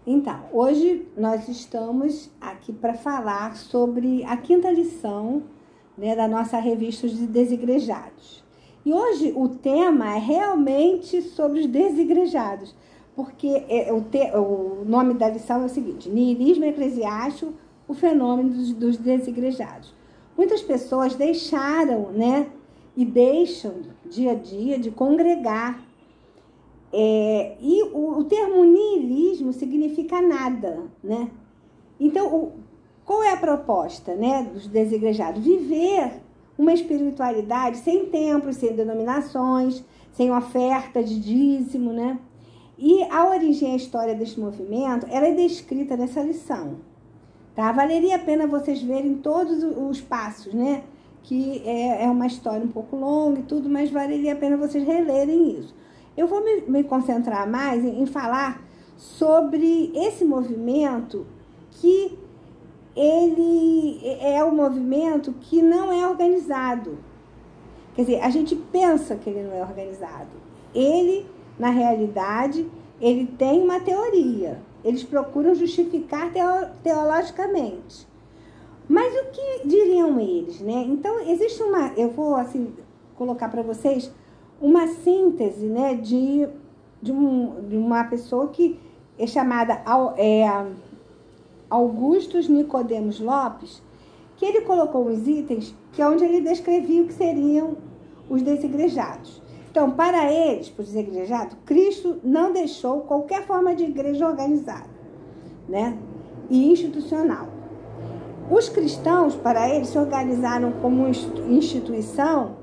Então, hoje nós estamos aqui para falar sobre a quinta lição, né, da nossa revista Os Desigrejados. E hoje o tema é realmente sobre os desigrejados, porque o nome da lição é o seguinte: niilismo eclesiástico, o fenômeno dos desigrejados. Muitas pessoas deixaram, né, e deixam dia a dia de congregar. E o termo niilismo significa nada, né? Então, qual é a proposta, né, dos desigrejados? Viver uma espiritualidade sem templos, sem denominações, sem oferta de dízimo, né? E a origem e a história deste movimento, ela é descrita nessa lição, tá? Valeria a pena vocês verem todos os passos, né? Que é uma história um pouco longa e tudo, mas valeria a pena vocês relerem isso. Eu vou me concentrar mais em falar sobre esse movimento, que ele é um movimento que não é organizado. Quer dizer, a gente pensa que ele não é organizado. Ele, na realidade, ele tem uma teoria. Eles procuram justificar teologicamente. Mas o que diriam eles, né? Então, existe eu vou, assim, colocar para vocês uma síntese, né, de uma pessoa que é chamada Augustus Nicodemos Lopes, que ele colocou uns itens que é onde ele descrevia o que seriam os desigrejados. Então, para eles, para os desigrejados, Cristo não deixou qualquer forma de igreja organizada, né, e institucional. Os cristãos, para eles, se organizaram como instituição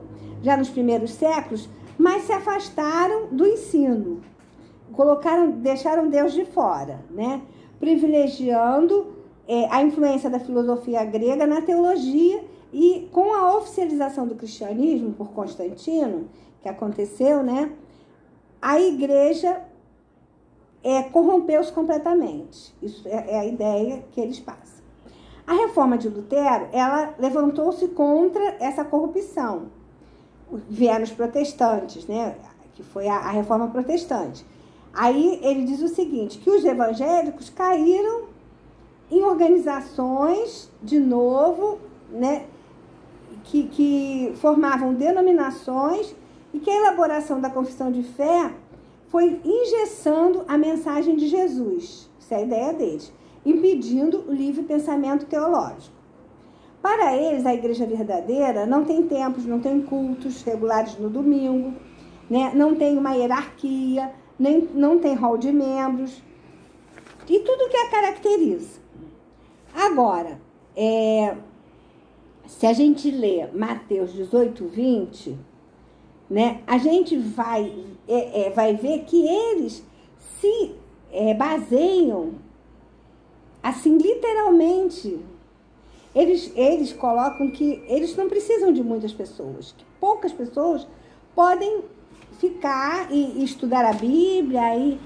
já nos primeiros séculos, mas se afastaram do ensino, deixaram Deus de fora, né? Privilegiando a influência da filosofia grega na teologia, e com a oficialização do cristianismo por Constantino, que aconteceu, né? A igreja corrompeu-se completamente. Isso é a ideia que eles passam. A reforma de Lutero, ela levantou-se contra essa corrupção. Vieram os protestantes, né? Que foi a reforma protestante. Aí ele diz o seguinte, que os evangélicos caíram em organizações, de novo, né? Que formavam denominações, e que a elaboração da confissão de fé foi engessando a mensagem de Jesus. Essa é a ideia deles, impedindo o livre pensamento teológico. Para eles, a igreja verdadeira não tem templos, não tem cultos regulares no domingo, né? Não tem uma hierarquia, não tem hall de membros, e tudo que a caracteriza. Agora, se a gente lê Mateus 18, 20, né, a gente vai ver que eles se baseiam, assim, literalmente. Eles colocam que eles não precisam de muitas pessoas, que poucas pessoas podem ficar e estudar a Bíblia, e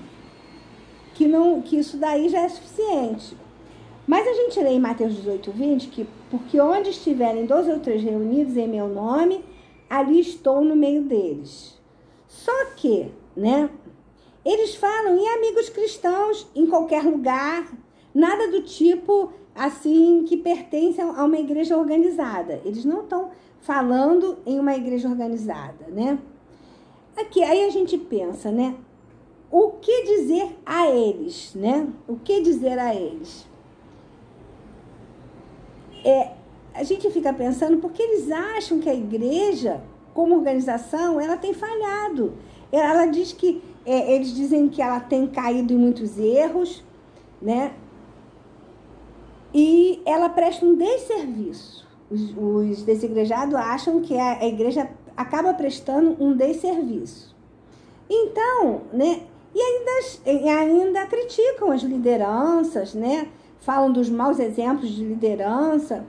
que isso daí já é suficiente. Mas a gente lê em Mateus 18, 20, porque onde estiverem 2 ou 3 reunidos em meu nome, ali estou no meio deles. Só que, né, eles falam em amigos cristãos em qualquer lugar, nada do tipo assim que pertencem a uma igreja organizada. Eles não estão falando em uma igreja organizada, né? Aqui, aí a gente pensa, né? O que dizer a eles, né? O que dizer a eles? A gente fica pensando porque eles acham que a igreja, como organização, ela tem falhado. Ela diz que, eles dizem que ela tem caído em muitos erros, né? E ela presta um desserviço. Os desigrejados acham que a igreja acaba prestando um desserviço. Então, né? E ainda criticam as lideranças, né? Falam dos maus exemplos de liderança.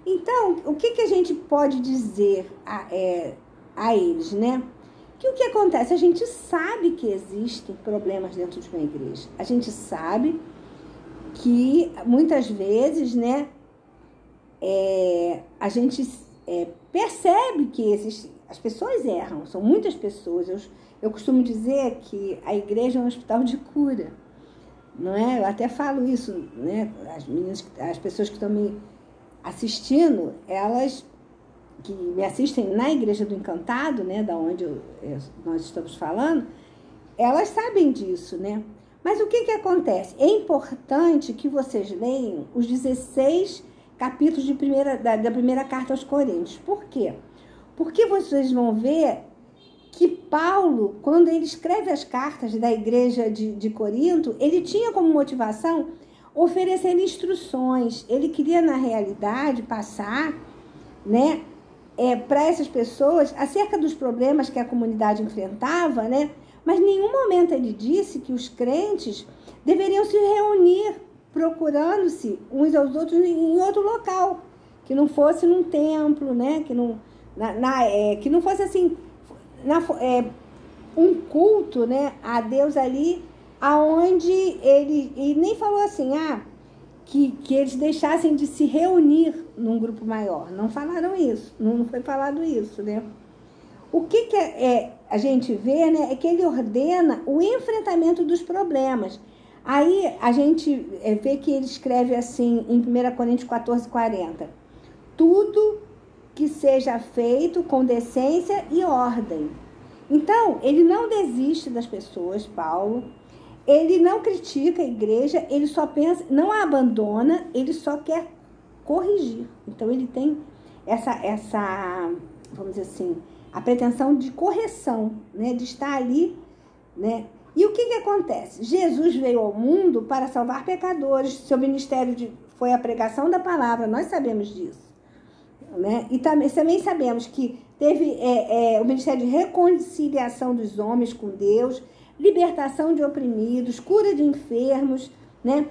Então, o que a gente pode dizer a eles, né? Que o que acontece? A gente sabe que existem problemas dentro de uma igreja. A gente sabe que muitas vezes, né, a gente percebe que as pessoas erram, são muitas pessoas. Eu costumo dizer que a igreja é um hospital de cura, não é? Eu até falo isso, né? As pessoas que estão me assistindo, elas que me assistem na Igreja do Encantado, né? Da onde nós estamos falando, elas sabem disso, né? Mas o que acontece? É importante que vocês leiam os 16 capítulos da primeira carta aos Coríntios. Por quê? Porque vocês vão ver que Paulo, quando ele escreve as cartas da igreja de Corinto, ele tinha como motivação oferecer instruções. Ele queria, na realidade, passar, né, para essas pessoas acerca dos problemas que a comunidade enfrentava, né? Mas em nenhum momento ele disse que os crentes deveriam se reunir procurando-se uns aos outros em outro local, que não fosse num templo, né? Que não fosse assim um culto, né, a Deus ali, aonde ele nem falou assim, que eles deixassem de se reunir num grupo maior. Não falaram isso, não foi falado isso, né? O que a gente vê, né, é que ele ordena o enfrentamento dos problemas. Aí a gente vê que ele escreve assim em 1 Coríntios 14:40. Tudo que seja feito com decência e ordem. Então, ele não desiste das pessoas, Paulo. Ele não critica a igreja, ele só pensa, não a abandona, ele só quer corrigir. Então, ele tem essa, vamos dizer assim, a pretensão de correção, né? De estar ali, né? E o que acontece? Jesus veio ao mundo para salvar pecadores. Seu ministério foi a pregação da palavra, nós sabemos disso, né? E também sabemos que teve o ministério de reconciliação dos homens com Deus, libertação de oprimidos, cura de enfermos, né?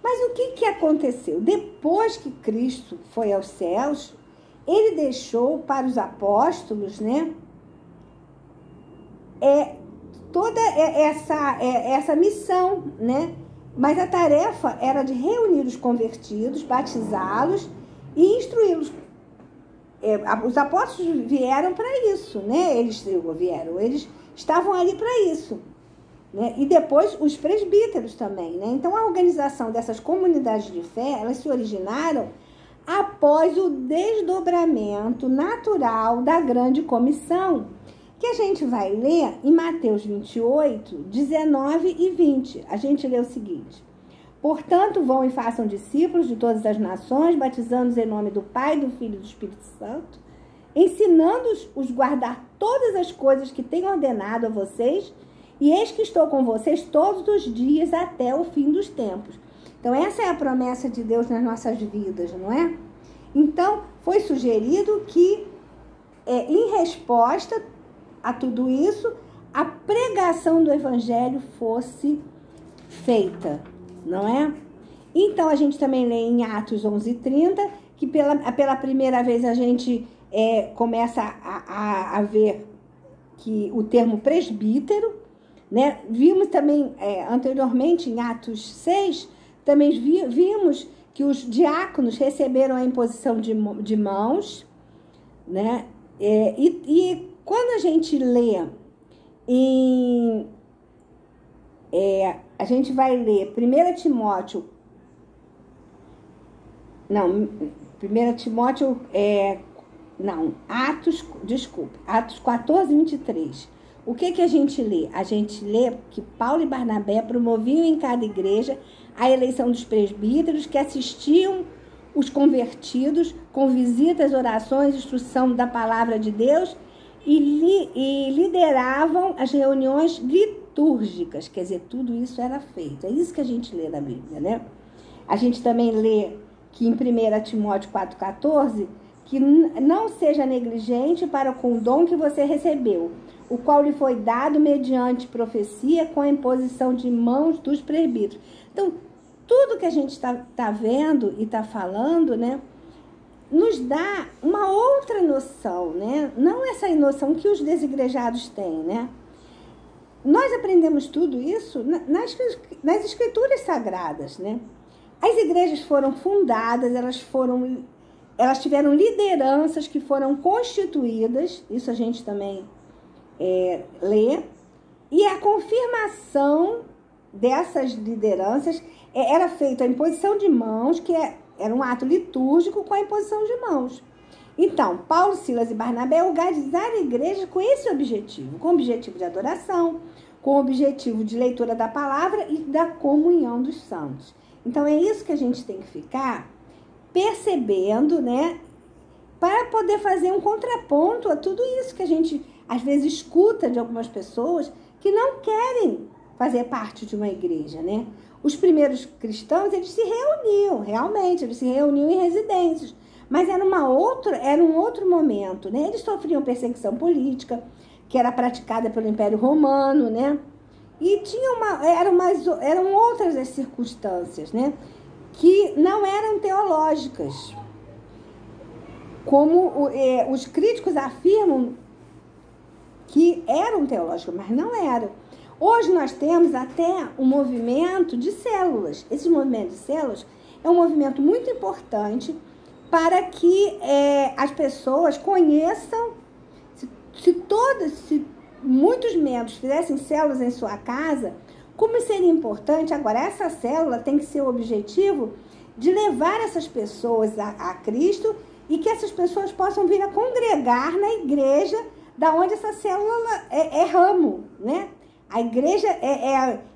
Mas o que aconteceu? Depois que Cristo foi aos céus, ele deixou para os apóstolos, né, toda essa missão, né? Mas a tarefa era de reunir os convertidos, batizá-los e instruí-los. Os apóstolos vieram para isso, né? Eles estavam ali para isso, né? E depois os presbíteros também, né? Então a organização dessas comunidades de fé, elas se originaram após o desdobramento natural da grande comissão, que a gente vai ler em Mateus 28, 19 e 20. A gente lê o seguinte: portanto, vão e façam discípulos de todas as nações, batizando-os em nome do Pai, do Filho e do Espírito Santo, ensinando-os a guardar todas as coisas que tenho ordenado a vocês, e eis que estou com vocês todos os dias até o fim dos tempos. Então, essa é a promessa de Deus nas nossas vidas, não é? Então, foi sugerido que, em resposta a tudo isso, a pregação do Evangelho fosse feita, não é? Então, a gente também lê em Atos 11:30, que pela primeira vez a gente começa a ver que o termo presbítero, né? Vimos também anteriormente em Atos 6, também vimos que os diáconos receberam a imposição de mãos, né? E quando a gente lê a gente vai ler 1 Timóteo, Atos 14:23. O que a gente lê? A gente lê que Paulo e Barnabé promoviam em cada igreja a eleição dos presbíteros que assistiam os convertidos com visitas, orações, instrução da palavra de Deus e lideravam as reuniões litúrgicas. Quer dizer, tudo isso era feito. É isso que a gente lê na Bíblia, né? A gente também lê que em 1 Timóteo 4,14, que não seja negligente para com o dom que você recebeu, o qual lhe foi dado mediante profecia com a imposição de mãos dos presbíteros. Então, tudo que a gente está vendo e está falando, né, nos dá uma outra noção, né? Não essa noção que os desigrejados têm, né? Nós aprendemos tudo isso nas escrituras sagradas, né? As igrejas foram fundadas, elas tiveram lideranças que foram constituídas, isso a gente também lê, e a confirmação dessas lideranças era feita a imposição de mãos, que era um ato litúrgico com a imposição de mãos. Então, Paulo, Silas e Barnabé organizaram a igreja com esse objetivo, com o objetivo de adoração, com o objetivo de leitura da palavra e da comunhão dos santos. Então, é isso que a gente tem que ficar percebendo, né? Para poder fazer um contraponto a tudo isso que a gente, às vezes, escuta de algumas pessoas que não querem fazer parte de uma igreja, né? Os primeiros cristãos, eles se reuniam, realmente, eles se reuniam em residências, mas era um outro momento, né? Eles sofriam perseguição política, que era praticada pelo Império Romano, né? E eram outras as circunstâncias, né? Que não eram teológicas. Como os críticos afirmam que eram teológicas, mas não eram. Hoje nós temos até um movimento de células. Esse movimento de células é um movimento muito importante para que as pessoas conheçam, se muitos membros fizessem células em sua casa, como seria importante. Agora, essa célula tem que ser o objetivo de levar essas pessoas a Cristo e que essas pessoas possam vir a congregar na igreja da onde essa célula é ramo, né? A igreja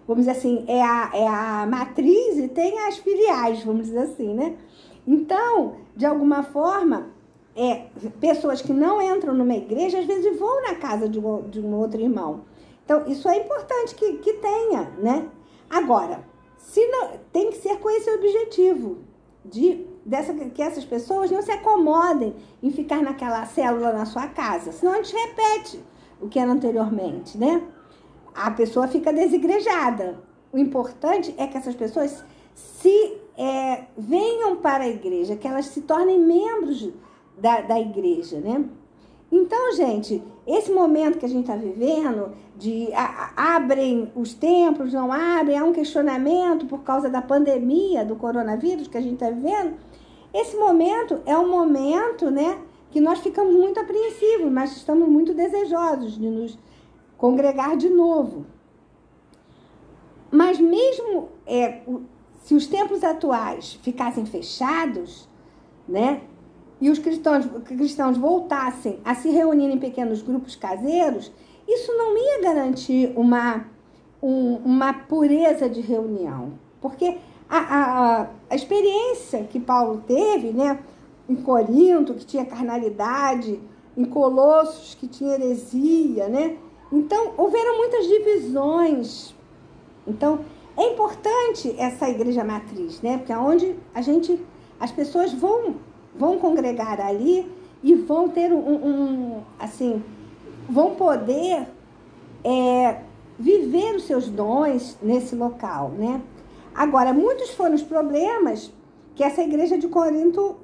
vamos dizer assim, é a matriz e tem as filiais, vamos dizer assim, né? Então, de alguma forma, pessoas que não entram numa igreja, às vezes vão na casa de um outro irmão. Então, isso é importante que tenha, né? Agora, tem que ser com esse objetivo, que essas pessoas não se acomodem em ficar naquela célula na sua casa, senão a gente repete o que era anteriormente, né? A pessoa fica desigrejada. O importante é que essas pessoas venham para a igreja, que elas se tornem membros da igreja, né? Então, gente, esse momento que a gente está vivendo, abrem os templos, não abrem, há um questionamento por causa da pandemia, do coronavírus que a gente está vivendo. Esse momento é um momento, né, que nós ficamos muito apreensivos, mas estamos muito desejosos de nos congregar de novo. Mas mesmo se os templos atuais ficassem fechados, né, e os cristãos voltassem a se reunir em pequenos grupos caseiros, isso não ia garantir uma pureza de reunião. Porque a experiência que Paulo teve, né, em Corinto, que tinha carnalidade, em Colossos, que tinha heresia, né? Então, houveram muitas divisões. Então, é importante essa igreja matriz, né? Porque é onde as pessoas vão congregar ali e vão ter vão poder viver os seus dons nesse local, né? Agora, muitos foram os problemas que essa igreja de Corinto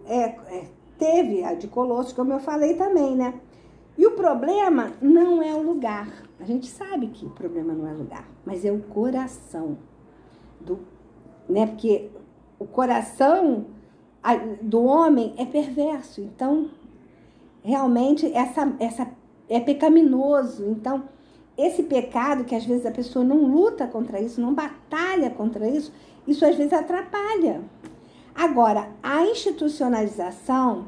teve, a de Colossos, como eu falei também, né? E o problema não é o lugar. A gente sabe que o problema não é o lugar, mas é o coração, né? Porque o coração do homem é perverso, então realmente é pecaminoso. Então, esse pecado que às vezes a pessoa não luta contra isso, não batalha contra isso, isso às vezes atrapalha. Agora, a institucionalização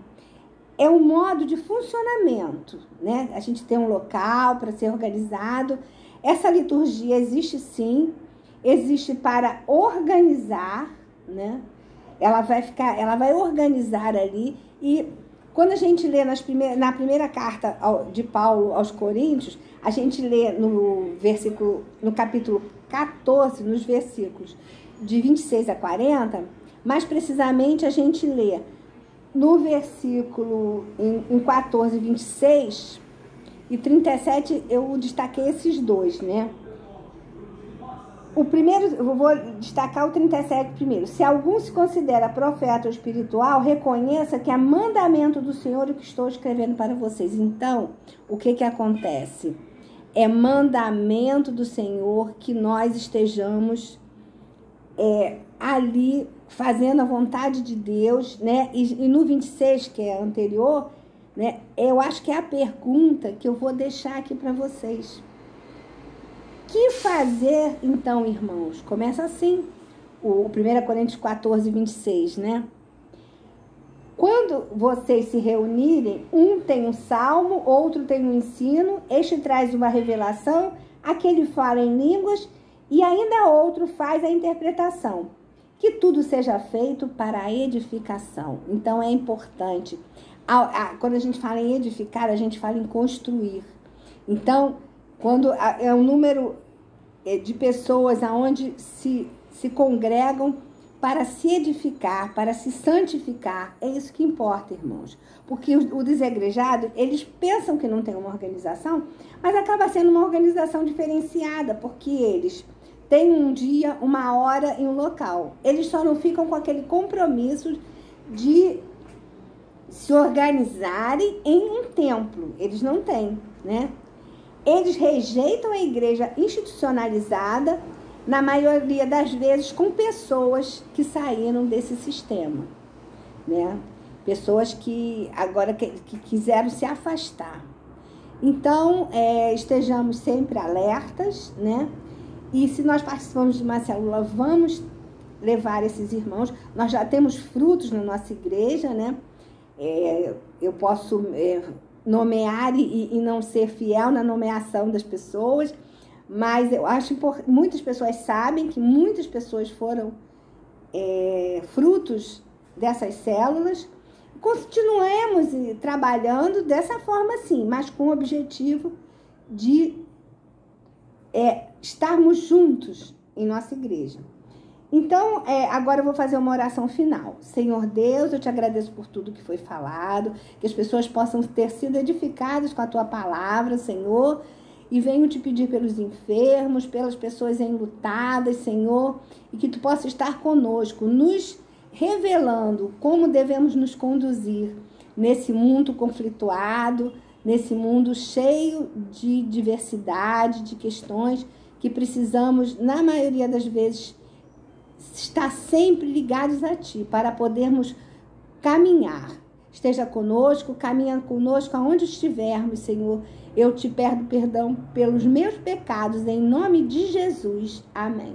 é um modo de funcionamento, né? A gente tem um local para ser organizado. Essa liturgia existe sim, existe para organizar, né? Ela vai organizar ali. E quando a gente lê na primeira carta de Paulo aos Coríntios, a gente lê no capítulo 14, nos versículos de 26 a 40, mais precisamente a gente lê no versículo em 14, 26 e 37, eu destaquei esses dois, né? O primeiro, eu vou destacar o 37 primeiro. Se algum se considera profeta ou espiritual, reconheça que é mandamento do Senhor o que estou escrevendo para vocês. Então, o que acontece? É mandamento do Senhor que nós estejamos ali fazendo a vontade de Deus, né? E no 26, que é anterior, né? Eu acho que é a pergunta que eu vou deixar aqui para vocês. Que fazer, então, irmãos? Começa assim, o 1 Coríntios 14, 26, né? Quando vocês se reunirem, um tem um salmo, outro tem um ensino, este traz uma revelação, aquele fala em línguas e ainda outro faz a interpretação. Que tudo seja feito para a edificação. Então é importante. Quando a gente fala em edificar, a gente fala em construir. Então, quando é um número de pessoas aonde se congregam para se edificar, para se santificar, é isso que importa, irmãos. Porque o desegrejado, eles pensam que não tem uma organização, mas acaba sendo uma organização diferenciada, porque eles têm um dia, uma hora e um local. Eles só não ficam com aquele compromisso de se organizarem em um templo. Eles não têm, né? Eles rejeitam a igreja institucionalizada, na maioria das vezes com pessoas que saíram desse sistema, né? Pessoas que agora que quiseram se afastar. Então, estejamos sempre alertas, né? E se nós participamos de uma célula, vamos levar esses irmãos. Nós já temos frutos na nossa igreja, né? Eu posso nomear e não ser fiel na nomeação das pessoas, mas eu acho importante, muitas pessoas sabem que muitas pessoas foram frutos dessas células. Continuemos trabalhando dessa forma, sim, mas com o objetivo de estarmos juntos em nossa igreja. Então, agora eu vou fazer uma oração final. Senhor Deus, eu te agradeço por tudo que foi falado, que as pessoas possam ter sido edificadas com a tua palavra, Senhor. E venho te pedir pelos enfermos, pelas pessoas enlutadas, Senhor, e que tu possa estar conosco, nos revelando como devemos nos conduzir nesse mundo conflituado, nesse mundo cheio de diversidade, de questões que precisamos, na maioria das vezes, estar sempre ligados a ti, para podermos caminhar. Esteja conosco, caminha conosco aonde estivermos, Senhor. Eu te peço perdão pelos meus pecados, em nome de Jesus. Amém.